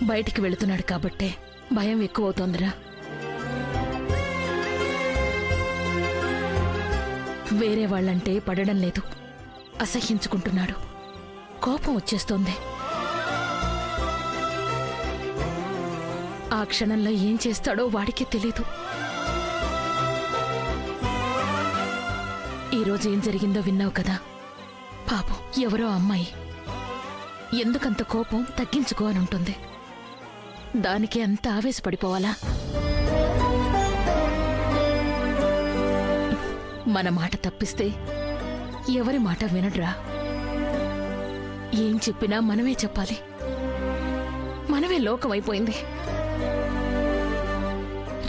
బయటికి వెళుతున్నాడు కాబట్టే భయం ఎక్కువవుతోందిరా. వేరే వాళ్ళంటే పడడం లేదు, అసహ్యించుకుంటున్నాడు. కోపం వచ్చేస్తోంది. ఆ క్షణంలో ఏం చేస్తాడో వాడికే తెలీదు. ఈరోజు ఏం జరిగిందో విన్నావు కదా. పాపం ఎవరో అమ్మాయి ఎందుకంత కోపం తగ్గించుకో అని ఉంటుంది. దానికి అంత ఆవేశపడిపోవాలా? మన మాట తప్పిస్తే ఎవరి మాట వినడ్రా. ఏం చెప్పినా మనమే చెప్పాలి. మనమే లోకమైపోయింది.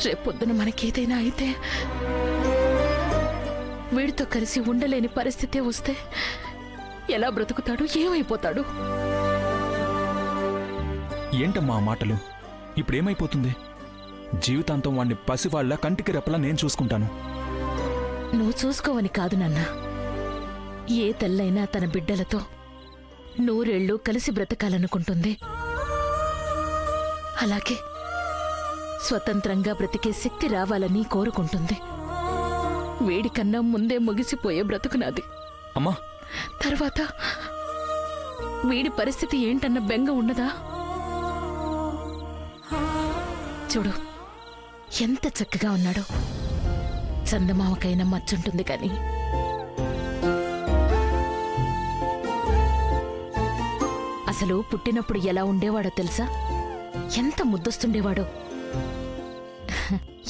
రేపొద్దున మనకేదైనా అయితే వీడితో కలిసి ఉండలేని పరిస్థితే వస్తే ఎలా బ్రతుకుతాడు, ఏమైపోతాడు? ఏంటమ్మా ఆ మాటలు? ఇప్పుడేమైపోతుంది? జీవితాంతం వాణ్ణి పసివాళ్ల కంటికి రెప్పలా నేను చూసుకుంటాను. నువ్వు చూసుకోవని కాదు నాన్న. ఏ తల్లైనా తన బిడ్డలతో నూరేళ్లు కలిసి బ్రతకాలనుకుంటుంది. అలాగే స్వతంత్రంగా బ్రతికే శక్తి రావాలని కోరుకుంటుంది. వేడికన్నా ముందే ముగిసిపోయే బ్రతుకునాది. అమ్మా, తర్వాత వీడి పరిస్థితి ఏంటన్న బెంగ ఉన్నదా? చూడు ఎంత చక్కగా ఉన్నాడో. చందమామకైనా మచ్చుంటుంది కానీ అసలు పుట్టినప్పుడు ఎలా ఉండేవాడో తెలుసా? ఎంత ముద్దొస్తుండేవాడో.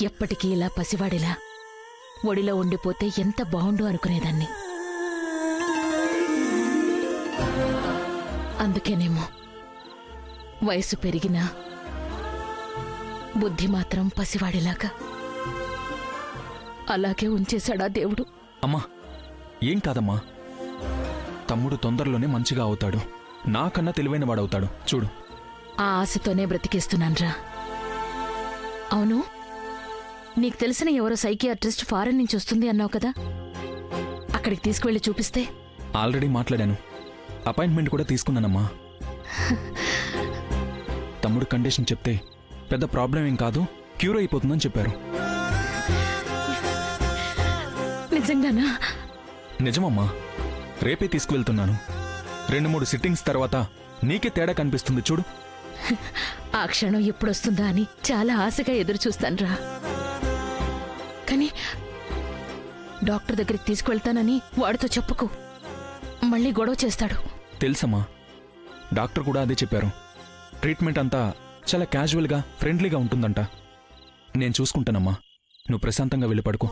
ఎప్పటికీ ఇలా పసివాడిలా ఒడిలో ఉండిపోతే ఎంత బావుండు అనుకునేదాన్ని. అందుకేనేమో వయసు పెరిగినా బుద్ధి మాత్రం పసివాడిలాగా అలాగే ఉంచేశాడా దేవుడు. అమ్మా, ఏం కాదమ్మా. తమ్ముడు తొందరలోనే మంచిగా అవుతాడు. నాకన్నా తెలివైన వాడవుతాడు. చూడు, ఆ ఆశతోనే బ్రతికేస్తున్నాన్రా. అవును, నీకు తెలిసిన ఎవరో సైకియాట్రిస్ట్ ఫారెన్ నుంచి వస్తుంది అన్నావు కదా. అక్కడికి తీసుకువెళ్ళి చూపిస్తే? ఆల్రెడీ మాట్లాడాను. అపాయింట్మెంట్ కూడా తీసుకున్నానమ్మా. తమ్ముడు కండిషన్ చెప్తే పెద్ద ప్రాబ్లం ఏం కాదు, క్యూర్ అయిపోతుందని చెప్పారు. నిజంగానా? నిజమమ్మా. రేపే తీసుకువెళ్తున్నాను. 2-3 సిట్టింగ్స్ తర్వాత నీకే తేడా కనిపిస్తుంది. చూడు. ఆ క్షణం ఎప్పుడొస్తుందా అని చాలా ఆశగా ఎదురు చూస్తాన్రా. కానీ డాక్టర్ దగ్గరికి తీసుకువెళ్తానని వాడితో చెప్పుకో, మళ్ళీ గొడవ చేస్తాడు. తెలుసమ్మా, డాక్టర్ కూడా అదే చెప్పారు. ట్రీట్మెంట్ అంతా చాలా క్యాజువల్గా, ఫ్రెండ్లీగా ఉంటుందంట. నేను చూసుకుంటానమ్మా. నువ్వు ప్రశాంతంగా వెళ్ళి పడుకో.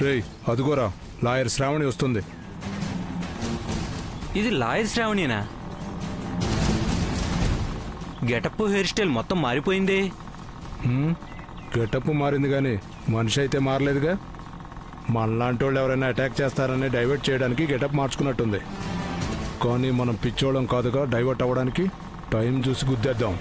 రేయ్, అదుగోరా, లాయర్ శ్రావణి వస్తుంది. ఇది లాయర్ శ్రావణినా? గెటప్ హెయిర్ స్టైల్ మొత్తం మారిపోయింది. గెటప్ మారింది కానీ మనిషి అయితే మారలేదుగా. మనలాంటి వాళ్ళు ఎవరైనా అటాక్ చేస్తారని డైవర్ట్ చేయడానికి గెటప్ మార్చుకున్నట్టుంది. కానీ మనం పిచ్చోళ్ళం కాదుగా డైవర్ట్ అవ్వడానికి. టైం చూసి గుద్దేద్దాం.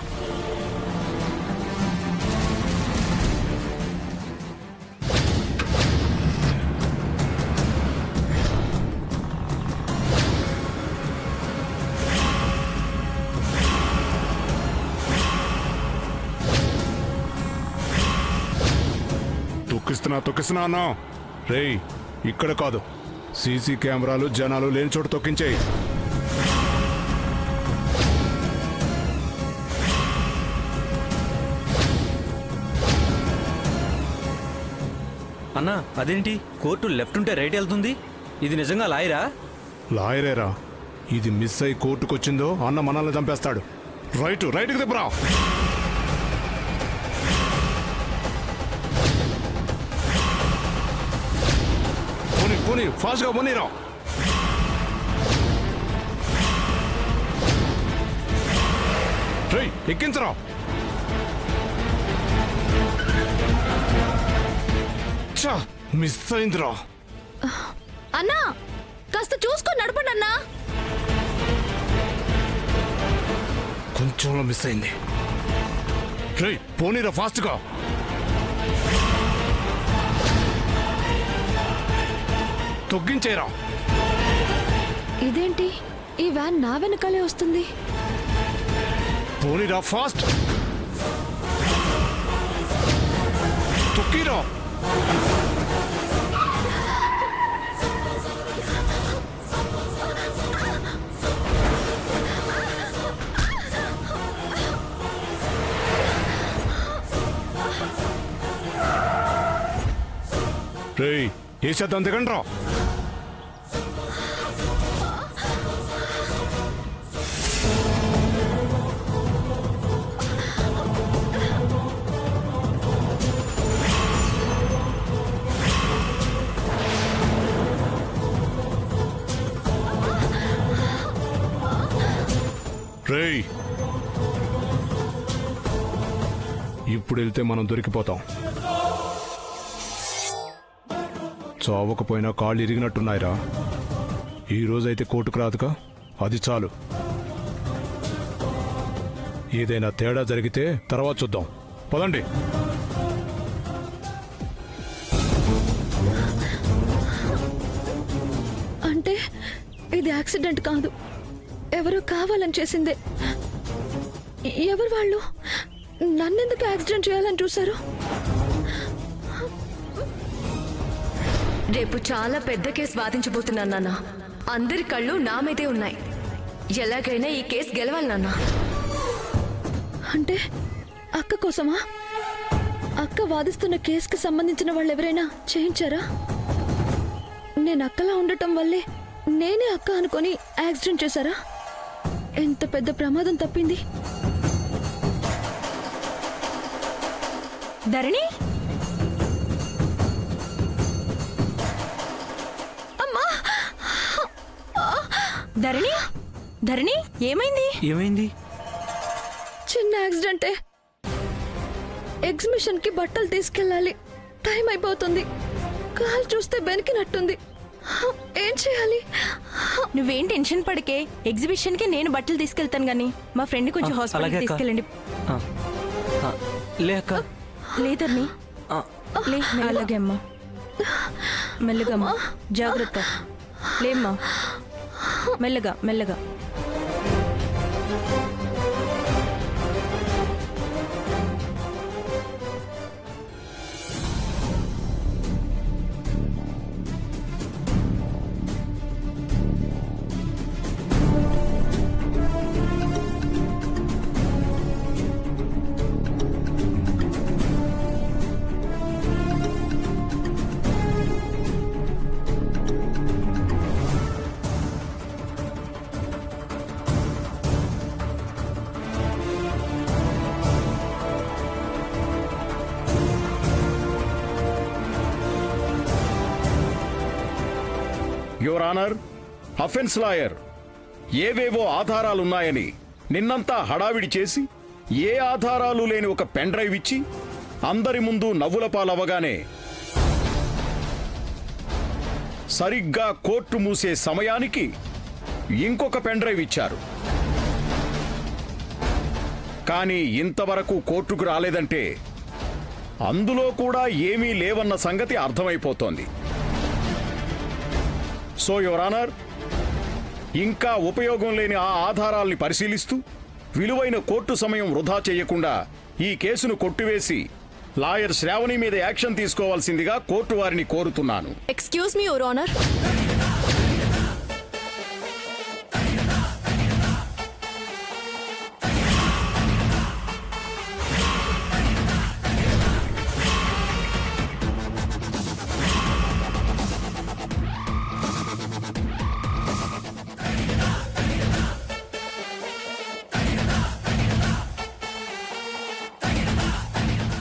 తొక్కిస్తున్నా అన్నా. రేయ్, ఇక్కడ కాదు, సీసీ కెమెరాలు జనాలు లేని చోటు తొక్కించేయి. అన్నా అదేంటి కోర్టు లెఫ్ట్ ఉంటే రైట్ వెళ్తుంది? ఇది నిజంగా లాయరా? లాయరేరా. ఇది మిస్ అయి కోర్టుకొచ్చిందో అన్న మనల్ని చంపేస్తాడు. రైట్కి తిప్పరా. పోనీ ఫాస్ట్గా పోనీరా. రేయ్, ఎక్కించరా. మిస్ అయిందిరా. అన్నా, కాస్త చూసుకొని నడపండి అన్నా. కొంచెంలో మిస్ అయింది. రేయ్, పోనీరా ఫాస్ట్గా. తొగ్గించేరా. ఇదేంటి, ఈ వ్యాన్ నా వెనకాలే వస్తుంది? పోనీరా ఫాస్ట్. తొక్కిరా. రేయ్, వేసేద్దాం, దిగండి రా. రేయ్, ఇప్పుడు వెళ్తే మనం దొరికిపోతాం. చావకపోయినా కాళ్ళు ఇరిగినట్టున్నాయిరా. ఈ రోజైతే కోర్టుకు రాదుగా, అది చాలు. ఏదైనా తేడా జరిగితే తర్వాత చూద్దాం. పదండి. అంటే ఇది యాక్సిడెంట్ కాదు, ఎవరో కావాలని చేసిందే. ఎవరు వాళ్ళు? నన్నెందుకు యాక్సిడెంట్ చేయాలని చూశారు? రేపు చాలా పెద్ద కేసు వాదించబోతున్నాను నాన్న. అందరి కళ్ళు నా మీదే ఉన్నాయి. ఎలాగైనా ఈ కేసు గెలవాలి నాన్న. అంటే అక్క కోసమా? అక్క వాదిస్తున్న కేసుకి సంబంధించిన వాళ్ళు ఎవరైనా చేయించారా? నేను అక్కలా ఉండటం వల్లే నేనే అక్క అనుకొని యాక్సిడెంట్ చేశారా? ఎంత పెద్ద ప్రమాదం తప్పింది. ధరణి, ధరణి, ధరణి, ఏమైంది? చిన్న యాక్సిడెంటే. ఎగ్జిబిషన్ కి బట్టలు తీసుకెళ్ళాలి, టైం అయిపోతుంది. కాలు చూస్తే బెనికినట్టుంది. ఏం చేయాలి? నువ్వేం టెన్షన్ పడకే. ఎగ్జిబిషన్ కి నేను బట్టలు తీసుకెళ్తాను గానీ మా ఫ్రెండ్ కొంచెం హాస్పిటల్ తీసుకెళ్ళండి. లేదర్ని అలాగే అమ్మా. మెల్లగా అమ్మా, జాగ్రత్త. లేమ్మా, మెల్లగా. యువర్ ఆనర్, అఫెన్స్ లాయర్ ఏవేవో ఆధారాలున్నాయని నిన్నంతా హడావిడి చేసి ఏ ఆధారాలు లేని ఒక పెన్ డ్రైవ్ ఇచ్చి అందరి ముందు నవ్వుల పాలవగానే సరిగ్గా కోర్టు మూసే సమయానికి ఇంకొక పెన్ డ్రైవ్ ఇచ్చారు. కానీ ఇంతవరకు కోర్టుకు రాలేదంటే అందులో కూడా ఏమీ లేవన్న సంగతి అర్థమైపోతోంది. సో యువర్ ఆనర్, ఇంకా ఉపయోగం లేని ఆ ఆధారాల్ని పరిశీలిస్తూ విలువైన కోర్టు సమయం వృధా చేయకుండా ఈ కేసును కొట్టివేసి లాయర్ శ్రావణి మీద యాక్షన్ తీసుకోవాల్సిందిగా కోర్టు వారిని కోరుతున్నాను. Excuse me your honour.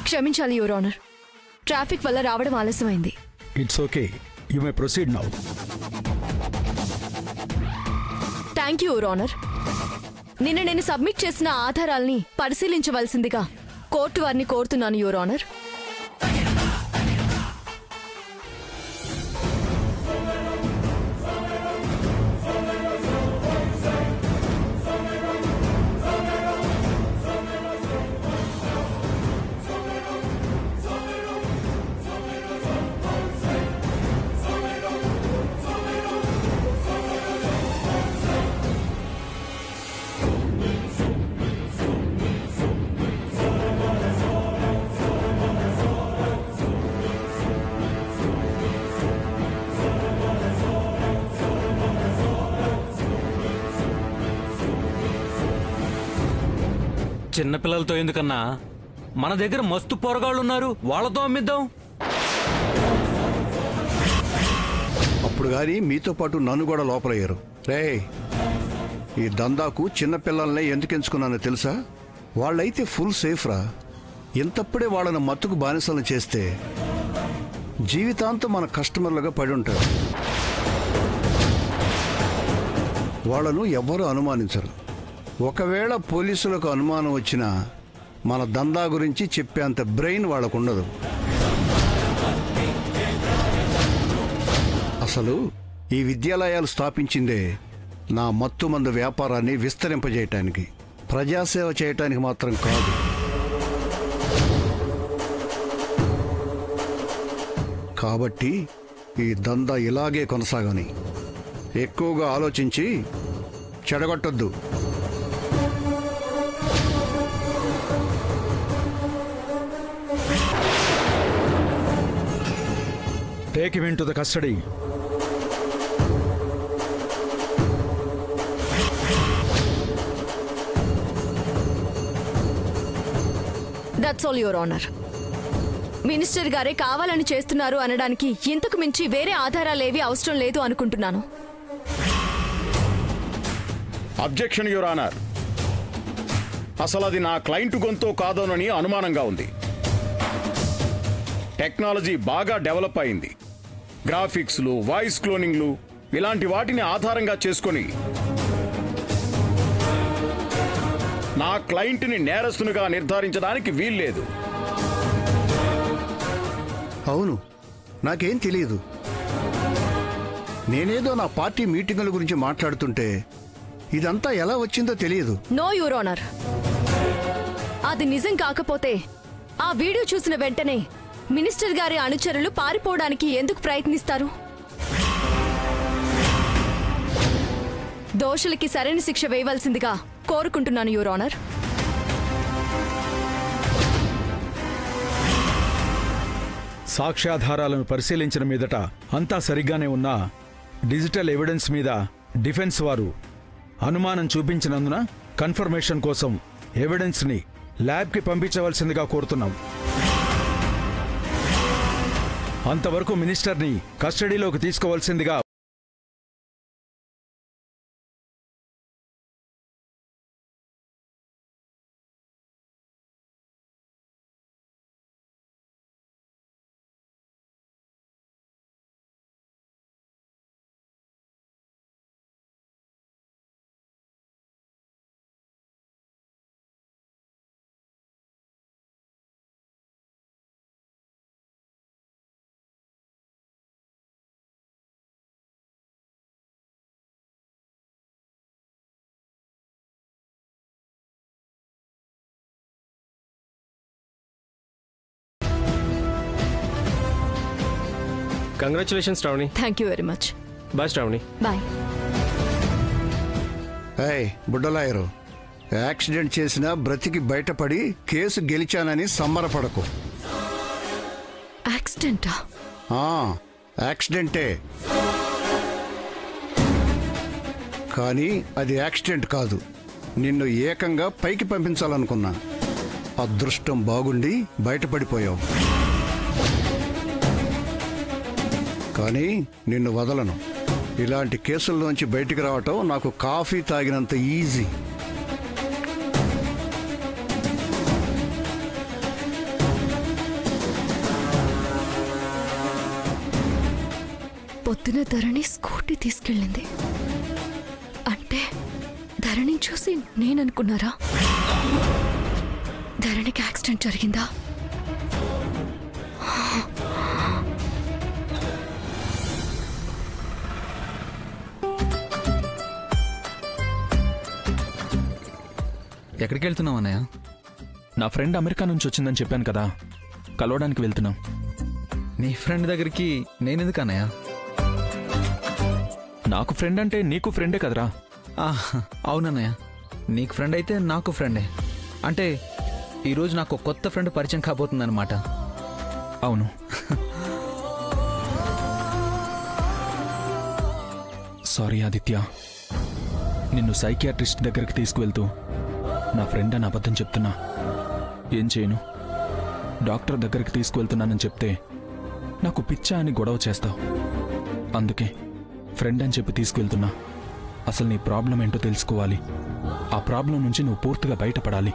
క్షమించాలి యువర్ ఆనర్, ట్రాఫిక్ వల్ల రావడం ఆలస్యమైంది. It's okay, you may proceed now. Thank you your honour. నిన్న నేను సబ్మిట్ చేసిన ఆధారాల్ని పరిశీలించవలసిందిగా కోర్టు వారిని కోరుతున్నాను యువర్ ఆనర్. చిన్నపిల్లలతో ఎందుకన్నా, మన దగ్గర మస్తు పొరగాళ్ళున్నారు, వాళ్ళతో అమ్మిద్దాం. అప్పుడు గాని మీతో పాటు నన్ను కూడా లోపలయ్యారు. రే, ఈ దందాకు చిన్నపిల్లల్నే ఎందుకు ఎంచుకున్నానో తెలుసా? వాళ్ళైతే ఫుల్ సేఫ్ రా. ఇంతప్పుడే వాళ్ళని మత్తుకు బానిసలను చేస్తే జీవితాంతం మన కస్టమర్లుగా పడి ఉంటారు. వాళ్ళను ఎవ్వరూ అనుమానించరు. ఒకవేళ పోలీసులకు అనుమానం వచ్చినా మన దందా గురించి చెప్పేంత బ్రెయిన్ వాళ్ళకుండదు. అసలు ఈ విద్యాలయాలు స్థాపించిందే నా మత్తుమందు వ్యాపారాన్ని విస్తరింపజేయటానికి, ప్రజాసేవ చేయటానికి మాత్రం కాదు. కాబట్టి ఈ దందా ఇలాగే కొనసాగని. ఎక్కువగా ఆలోచించి చెడగొట్టొద్దు. Take him into the custody. That's all your honour. Minister గారే కావాలని చేస్తున్నారు అనడానికి ఇంతకు మించి వేరే ఆధారాలేవి అవసరం లేదు అనుకుంటున్నాను. Objection your honour. అసలు అది నా క్లయింట్ గొంతో కాదోనని అనుమానంగా ఉంది. టెక్నాలజీ బాగా డెవలప్ అయింది. గ్రాఫిక్స్లు, వాయిస్ క్లోనింగ్లు ఇలాంటి వాటిని ఆధారంగా చేసుకొని నా క్లయింట్ని నేరస్తునిగా నిర్ధారించడానికి వీల్లేదు. అవును, నాకేం తెలియదు. నేనేదో నా పార్టీ మీటింగుల గురించి మాట్లాడుతుంటే ఇదంతా ఎలా వచ్చిందో తెలియదు. నో యువర్ ఆనర్, అది నిజం కాకపోతే ఆ వీడియో చూసిన వెంటనే మినిస్టర్ గారి అనుచరులు పారిపోవడానికి ఎందుకు ప్రయత్నిస్తారు? దోషులకి సరైన శిక్ష వేయవలసిందిగా కోరుకుంటున్నాను యువర్ ఆనర్. సాక్ష్యాధారాలను పరిశీలించిన మీదట అంతా సరిగ్గానే ఉన్నా డిజిటల్ ఎవిడెన్స్ మీద డిఫెన్స్ వారు అనుమానం చూపించినందున కన్ఫర్మేషన్ కోసం ఎవిడెన్స్ని ల్యాబ్కి పంపించవలసిందిగా కోరుతున్నాం. అంతవరకు మినిస్టర్ని కస్టడీలోకి తీసుకోవాల్సిందిగా congratulations Shravani. Thank you very much. Bye Shravani. Bye. ఏయ్ బుడ్డలాయరు, యాక్సిడెంట్ చేసినా బ్రతికి బయటపడి కేసు గెలిచానని సంబరపడకు. యాక్సిడెంటా? యాక్సిడెంటే, కానీ అది యాక్సిడెంట్ కాదు. నిన్ను ఏకంగా పైకి పంపించాలనుకున్నా. అదృష్టం బాగుండి బయటపడిపోయావు. కానీ నిన్ను వదలను. ఇలాంటి కేసుల్లోంచి బయటికి రావటం నాకు కాఫీ తాగినంత ఈజీ. పొద్దున ధరణి స్కూటీ తీసుకెళ్ళింది అంటే ధరణి చూసి నేననుకున్నారా? ధరణికి యాక్సిడెంట్ జరిగిందా? ఎక్కడికి వెళ్తున్నావు అన్నయ్య? నా ఫ్రెండ్ అమెరికా నుంచి వచ్చిందని చెప్పాను కదా, కలవడానికి వెళ్తున్నాం. నీ ఫ్రెండ్ దగ్గరికి నేనెందుకు అన్నయ్య? నాకు ఫ్రెండ్ అంటే నీకు ఫ్రెండే కదరా. అవునన్నయ్య, నీకు ఫ్రెండ్ అయితే నాకు ఫ్రెండే. అంటే ఈరోజు నాకు కొత్త ఫ్రెండ్ పరిచయం కాబోతుందన్నమాట. అవును. సారీ ఆదిత్య, నిన్ను సైకియాట్రిస్ట్ దగ్గరికి తీసుకువెళ్తూ నా ఫ్రెండ్ అని అబద్ధం చెప్తున్నా. ఏం చేయను? డాక్టర్ దగ్గరికి తీసుకువెళ్తున్నానని చెప్తే నాకు పిచ్చా అని గొడవ చేస్తావు. అందుకే ఫ్రెండ్ అని చెప్పి తీసుకువెళ్తున్నా. అసలు నీ ప్రాబ్లం ఏంటో తెలుసుకోవాలి. ఆ ప్రాబ్లం నుంచి నువ్వు పూర్తిగా బయటపడాలి.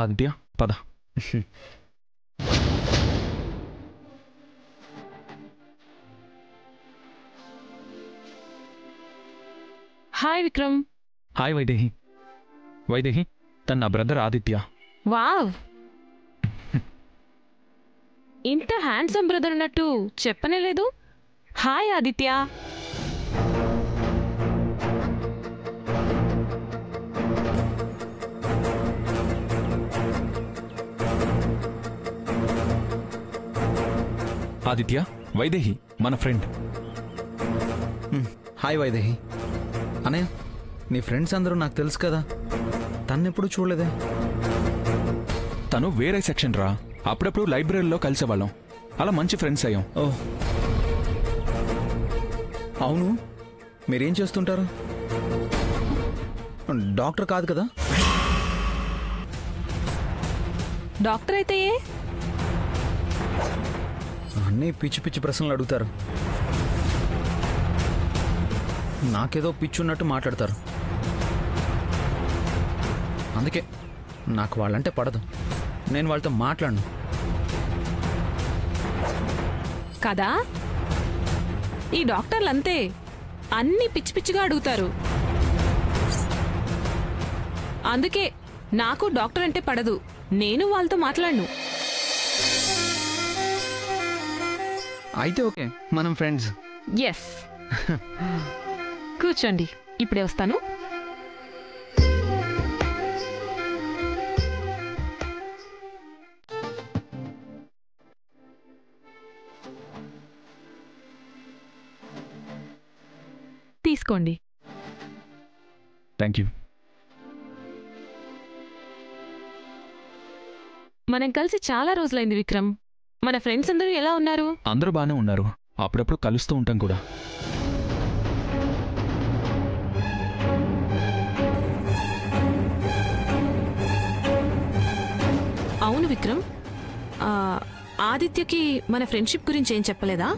ఆదిత్య పద. హాయ్ విక్రమ్. హాయ్ వైదేహి. వైదేహి, తన నా బ్రదర్ ఆదిత్య. వావ్, ఇంత హ్యాండ్సమ్ బ్రదర్ ఉన్నట్టు చెప్పనే లేదు. హాయ్ ఆదిత్య. ఆదిత్య, వైదేహి మన ఫ్రెండ్. హాయ్ వైదేహి. అన్నయ్య, నీ ఫ్రెండ్స్ అందరూ నాకు తెలుసు కదా, తన్నెప్పుడు చూడలేదే. తను వేరే సెక్షన్ రా. అప్పుడప్పుడు లైబ్రరీలో కలిసేవాళ్ళం. అలా మంచి ఫ్రెండ్స్ అయ్యాం. ఓ అవును, మీరేం చేస్తుంటారు? డాక్టర్ కాదు కదా? డాక్టర్ అయితే అన్నీ పిచ్చి పిచ్చి ప్రశ్నలు అడుగుతారు. నాకేదో పిచ్చున్నట్టు మాట్లాడతారు. అందుకే నాకు వాళ్ళంటే పడదు. నేను వాళ్ళతో మాట్లాడను కదా. ఈ డాక్టర్లంతే, అన్ని పిచ్చి పిచ్చిగా అడుగుతారు. అందుకే నాకు డాక్టర్ అంటే పడదు. నేను వాళ్ళతో మాట్లాడను. అయితే ఓకే, మనం ఫ్రెండ్స్. ఎస్. కూర్చోండి, ఇప్పుడే వస్తాను. తీసుకోండి. Thank you. మనం కలిసి చాలా రోజులైంది విక్రమ్. మన ఫ్రెండ్స్ అందరూ ఎలా ఉన్నారు? అందరూ బాగానే ఉన్నారు. అప్పుడప్పుడు కలుస్తూ ఉంటాం కూడా. అవును విక్రమ్, ఆదిత్యకి మన ఫ్రెండ్షిప్ గురించి ఏం చెప్పలేదా?